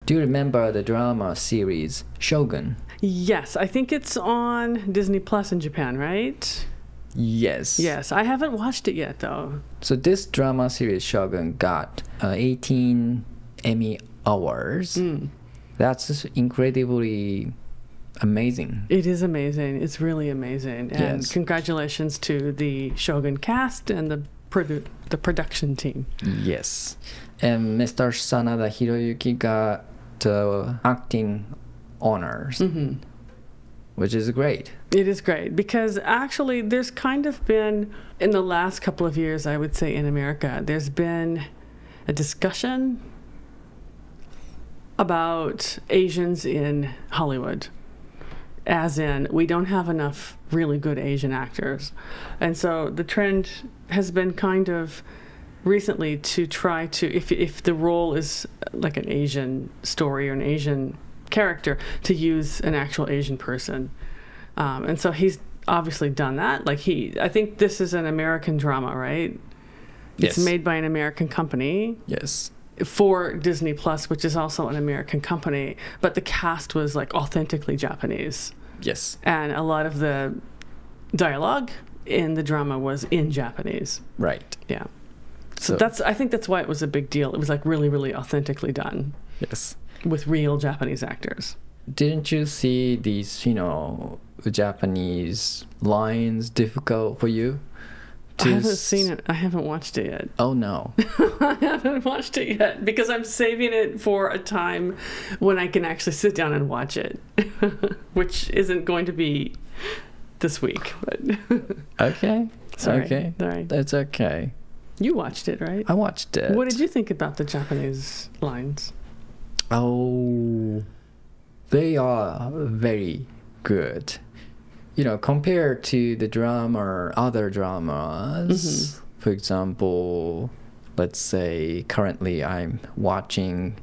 Do you remember the drama series Shogun? Yes, I think it's on Disney Plus in Japan, right? Yes. Yes, I haven't watched it yet, though. So this drama series Shogun got 18 Emmy Awards. That's incredibly amazing. It is amazing. It's really amazing. And congratulations to the Shogun cast and the production team. Yes. And Mr. Sanada Hiroyuki got acting honors, which is great. It is great because actually there's kind of been, in the last couple of years, I would say in America, there's been a discussion about Asians in Hollywood. As in, we don't have enough really good Asian actors. And so the trend has been kind of recently to try to, if the role is like an Asian story or an Asian character, to use an actual Asian person. And so he's obviously done that. Like I think this is an American drama, right? Yes. It's made by an American company. Yes. For Disney Plus, which is also an American company, but the cast was like authentically Japanese. Yes. And a lot of the dialogue in the drama was in Japanese. Right. Yeah. So I think that's why it was a big deal. It was like really, really authentically done. Yes. With real Japanese actors. Didn't you see these, Japanese lines difficult for you? I haven't seen it. I haven't watched it yet. Oh, no. I haven't watched it yet because I'm saving it for a time when I can actually sit down and watch it, which isn't going to be this week. But okay. Sorry. Okay. All right. That's okay. You watched it, right? I watched it. What did you think about the Japanese lines? Oh, they are very good. Compared to the drama, other dramas, for example, let's say currently I'm watching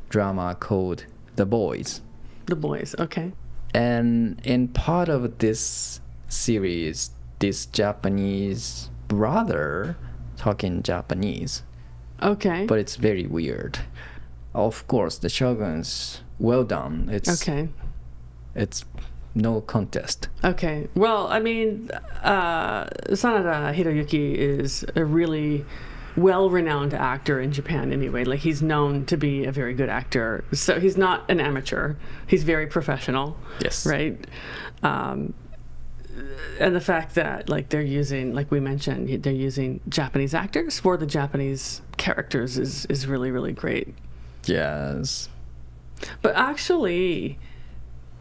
drama called The Boys. The Boys, okay. And in part of this series, this Japanese brother talking Japanese. Okay. But it's very weird. Of course, the Shogun's well done. It's no contest. Okay. Well, I mean, Sanada Hiroyuki is a really well-renowned actor in Japan anyway. Like, he's known to be a very good actor. So he's not an amateur. He's very professional. Yes. Right? And the fact that, like, they're using, like we mentioned, they're using Japanese actors for the Japanese characters is really, really great. Yes. But actually,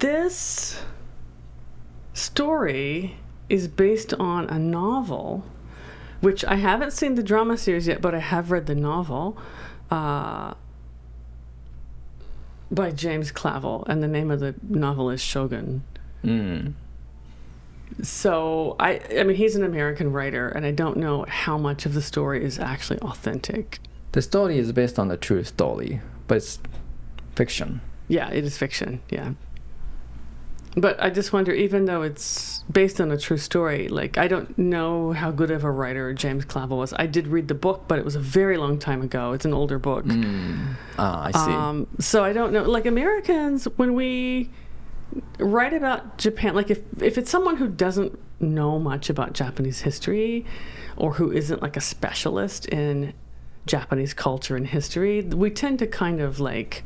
this story is based on a novel, which I haven't seen the drama series yet, but I have read the novel by James Clavell, and the name of the novel is Shogun. So I mean, he's an American writer, and I don't know how much of the story is actually authentic. The story is based on a true story, but it's fiction. Yeah, it is fiction, yeah. But I just wonder, even though it's based on a true story, like, I don't know how good of a writer James Clavell was. I did read the book, but it was a very long time ago. It's an older book. I see. So I don't know. Like, Americans, when we write about Japan, like, if it's someone who doesn't know much about Japanese history, or who isn't, like, a specialist in Japanese culture and history, we tend to kind of, like,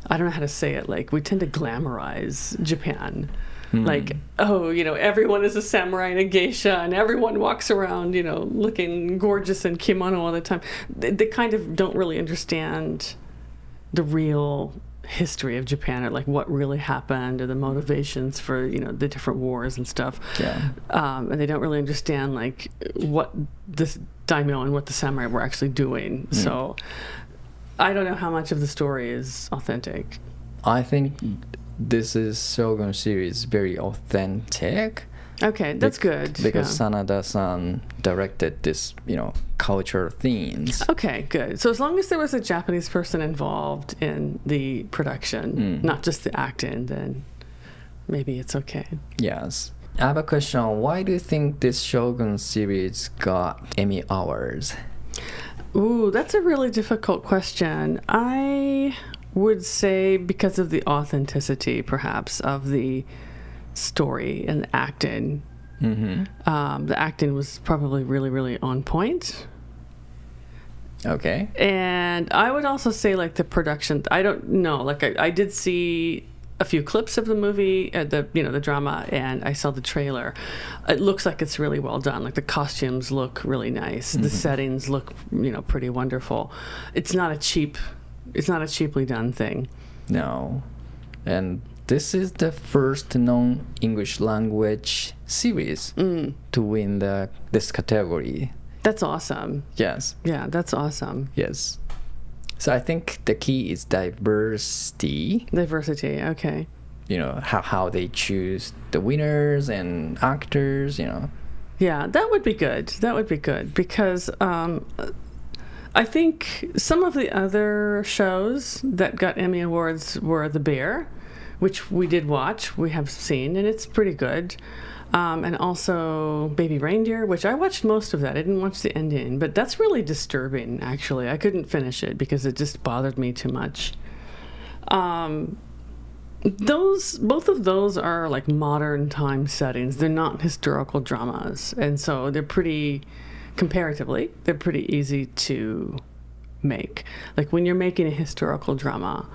I don't know how to say it, like, we tend to glamorize Japan. Like, oh, everyone is a samurai and a geisha, and everyone walks around, looking gorgeous in kimono all the time. They kind of don't really understand the real history of Japan, or like what really happened, or the motivations for, the different wars and stuff. Yeah. And they don't really understand, like, what this daimyo and what the samurai were actually doing. So I don't know how much of the story is authentic. I think this is Shogun series very authentic. Okay, that's good. Because Sanada-san directed this, culture themes. Okay, good. So as long as there was a Japanese person involved in the production, not just the acting, then maybe it's okay. Yes. I have a question. Why do you think this Shogun series got Emmy Awards? Ooh, that's a really difficult question. I would say because of the authenticity, perhaps, of the story and the acting. The acting was probably really, really on point. Okay. And I would also say, like, the production, I don't know, like, I did see a few clips of the movie, the drama, and I saw the trailer. It looks like it's really well done. Like, the costumes look really nice. The settings look, pretty wonderful. It's not a cheaply done thing. No. And this is the first non-English language series to win this category. That's awesome. Yes. Yeah, that's awesome. Yes. So I think the key is diversity. Diversity, okay. How they choose the winners and actors, Yeah, that would be good. That would be good because I think some of the other shows that got Emmy Awards were The Bear, which we did watch, we have seen, and it's pretty good. And also Baby Reindeer, which I watched most of that. I didn't watch the ending, but that's really disturbing, actually. I couldn't finish it because it just bothered me too much. Both of those are like modern time settings. They're not historical dramas. And so comparatively, they're pretty easy to make. Like when you're making a historical drama,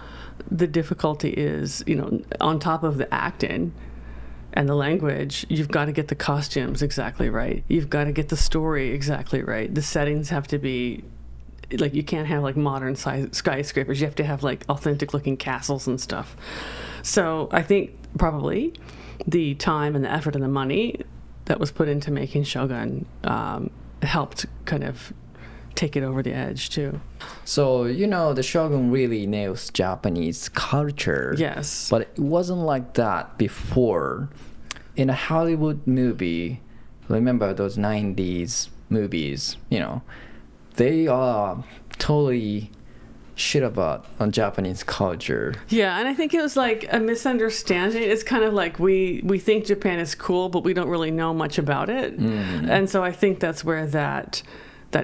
the difficulty is, on top of the acting and the language, you've got to get the costumes exactly right. You've got to get the story exactly right. The settings have to be, like, you can't have like modern skyscrapers. You have to have like authentic looking castles and stuff. So I think probably the time and the effort and the money that was put into making Shogun helped kind of take it over the edge too. So, the Shogun really nails Japanese culture. Yes. But it wasn't like that before. In a Hollywood movie, remember those 90s movies, they are totally shit about on Japanese culture. Yeah, and I think it was like a misunderstanding. It's kind of like we think Japan is cool, but we don't really know much about it. And so I think that's where that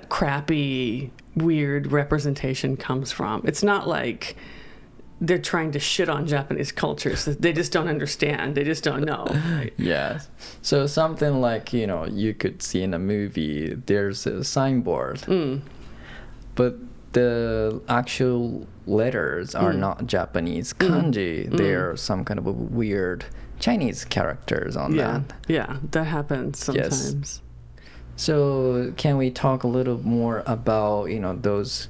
crappy, weird representation comes from. It's not like they're trying to shit on Japanese cultures. They just don't understand. They just don't know. Yes. So something like, you could see in a movie, there's a signboard. But the actual letters are not Japanese kanji. They're some kind of a weird Chinese characters on that. Yeah, that happens sometimes. Yes. So can we talk a little more about, those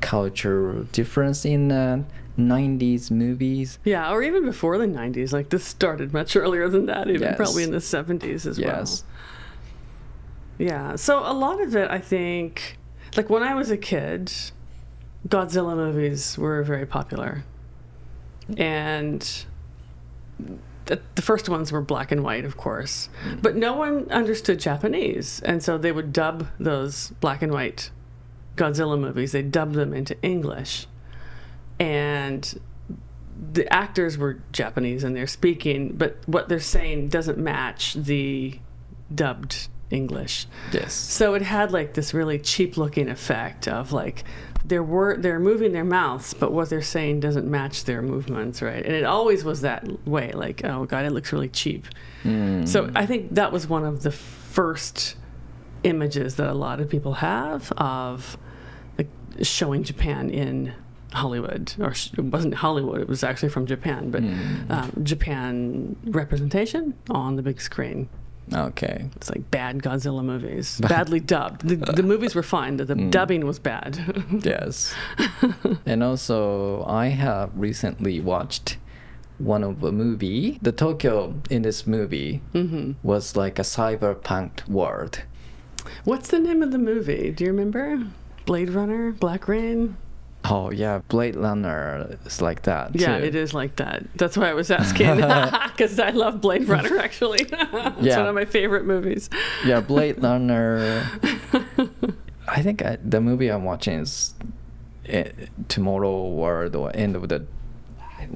cultural difference in the 90s movies? Yeah, or even before the 90s. Like, this started much earlier than that, even probably in the 70s as well. Yeah, so a lot of it, I think, like when I was a kid, Godzilla movies were very popular. And the first ones were black and white, of course. But no one understood Japanese. And so they would dub those black and white Godzilla movies. They dubbed them into English. And the actors were Japanese and they're speaking, but what they're saying doesn't match the dubbed English. Yes. So it had like this really cheap looking effect of like they're moving their mouths, but what they're saying doesn't match their movements, right? And it always was that way, like, oh God, it looks really cheap. So I think that was one of the first images that a lot of people have of like showing Japan in Hollywood, or it wasn't Hollywood, it was actually from Japan, but Japan representation on the big screen. Okay. It's like bad Godzilla movies, badly dubbed. The movies were fine, the dubbing was bad. Yes. And also, I have recently watched one of a movie. The Tokyo in this movie was like a cyberpunk world. What's the name of the movie? Do you remember? Blade Runner? Black Rain? Oh, yeah, Blade Runner is like that, Yeah, too. it is like that. That's why I was asking, because I love Blade Runner, actually. It's one of my favorite movies. Yeah, Blade Runner. I think the movie I'm watching is Tomorrow World or End of the...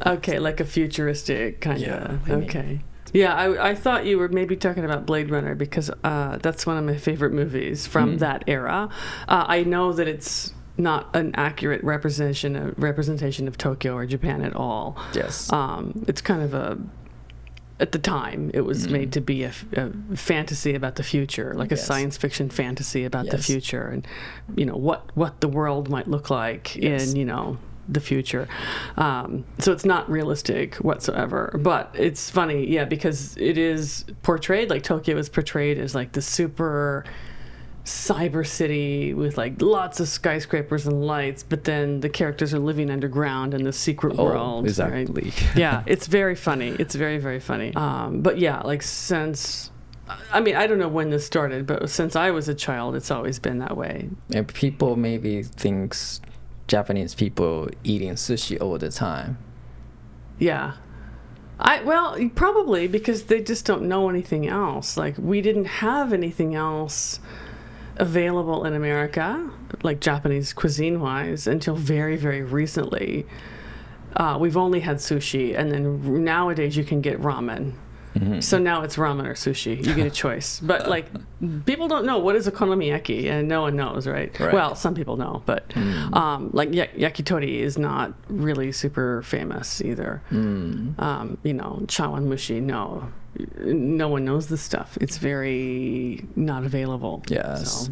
Okay, like a futuristic kind of... Yeah, okay. Yeah, I thought you were maybe talking about Blade Runner because that's one of my favorite movies from that era. I know that it's not an accurate representation of Tokyo or Japan at all. Yes. It's kind of at the time, it was made to be a fantasy about the future, like a science fiction fantasy about the future, and what the world might look like in the future. So it's not realistic whatsoever. But it's funny, because it is portrayed, like Tokyo is portrayed as like the super cyber city with like lots of skyscrapers and lights, but then the characters are living underground in the secret world. Exactly. Right? Yeah, it's very funny. It's very, very funny. But yeah, like since, I mean, I don't know when this started, but since I was a child, it's always been that way. And people maybe thinks Japanese people eating sushi all the time. Yeah. Well, probably because they just don't know anything else. Like, we didn't have anything else available in America, like Japanese cuisine-wise, until very, very recently. We've only had sushi, and then nowadays you can get ramen. So now it's ramen or sushi. You get a choice. But like, people don't know what is okonomiyaki, and no one knows, right? Well, some people know, but like yakitori is not really super famous either. Chawanmushi, no one knows this stuff. It's very not available. Yes. So.